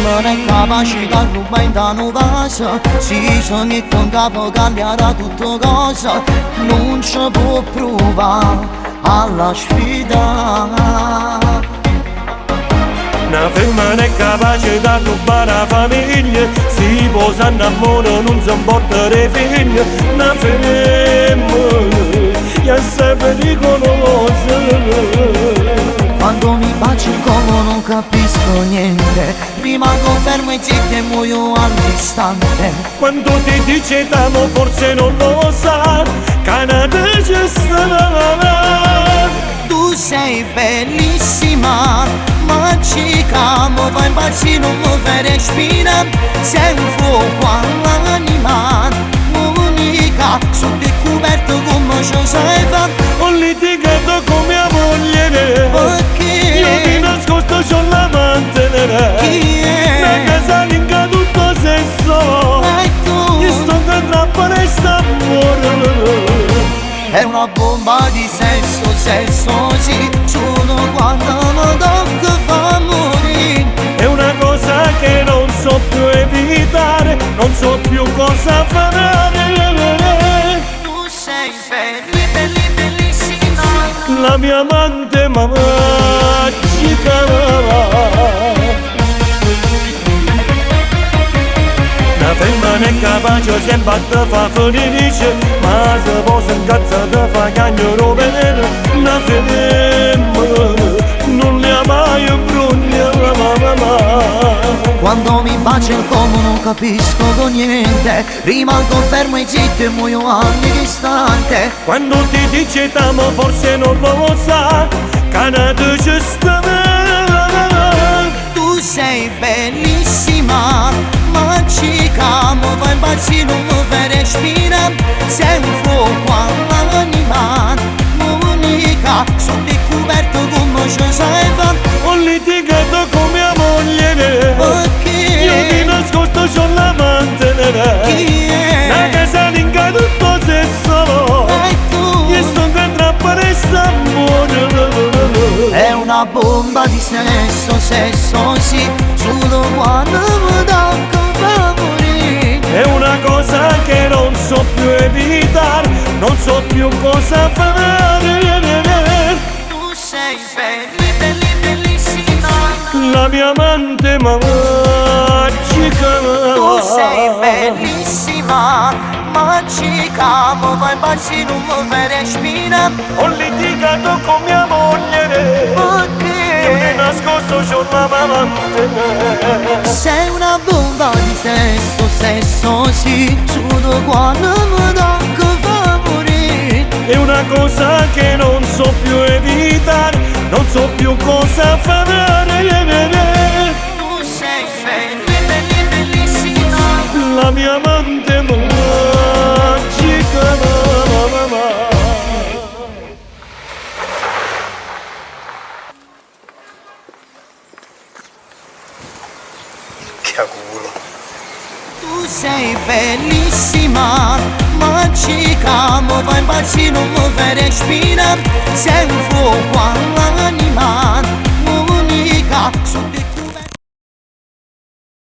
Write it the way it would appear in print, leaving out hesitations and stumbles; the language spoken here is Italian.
Non è capace da rubare in una casa. Si sogna che con capo cambierà tutto cosa. Non ci può provare alla sfida. Una femmina non è capace da rubare la famiglia. Si posa in amore, non si importa le figlie. Una femmina è assai pericolosa. Quando mi baci il collo non capisco niente. Rimango fermo e zitto e muoio all'istante. Quando ti dice t'amo forse non lo sa, Canada ci sta. Tu sei bellissima, magica, mi fai impazzire, non mi fai respirare. Sei un fuoco all'anima, unica, sotto il coperto come ci sai fare. Ho litigato con mia moglie, perché io di nascosto c'ho l'amante. Chi è? Una casalinga tutto sesso, E tu? io sto che trappola e sta amore. È una bomba di sesso, sesso sì, solo quando mi tocca fa morire. È una cosa che non so più evitare, non so più cosa fare. Tu sei bellissima, La mia amante magica. Una femmina è capace sempre a te fa felice, ma se posa incazza te fa cagnolo bene. Una femmina non le ha mai brugna la mamma. quando mi bacia il collo non capisco niente. Rimango fermo e zitto e muoio all'istante. Quando ti dice t'amo forse non lo sa, Canada ci sta. Tu sei bellissima, magica, mi fai impazzire, non mi fai respirare. Sei un fuoco all'anima, unica, sotto il coperto come ci sai fare. Ho litigato con mia moglie, Perché? io di nascosto c'ho l'amante. Chi è? Una casalinga tutto sesso, E tu? io sto che trappola e sta amore. È una bomba di sesso, sesso sì, solo quando mi tocca fa morire. È una cosa che non so più evitare, non so più cosa fare. Tu sei bellissima, La mia amante magica. tu sei bellissima, magica, mi fai impazzire, non mi fai respirare. Ho litigato con mia moglie, io di Perché? nascosto c'ho l'amante. Sei una bomba di sesso, sesso sì, solo quando mi tocca fa morire. È una cosa che non so più evitare, non so più cosa fare. Tu sei bellissima, La mia amante magica. Che culo. tu sei bellissima, magica, mi fai impazzire, non mi fai respirare. Sei un fuoco all'anima,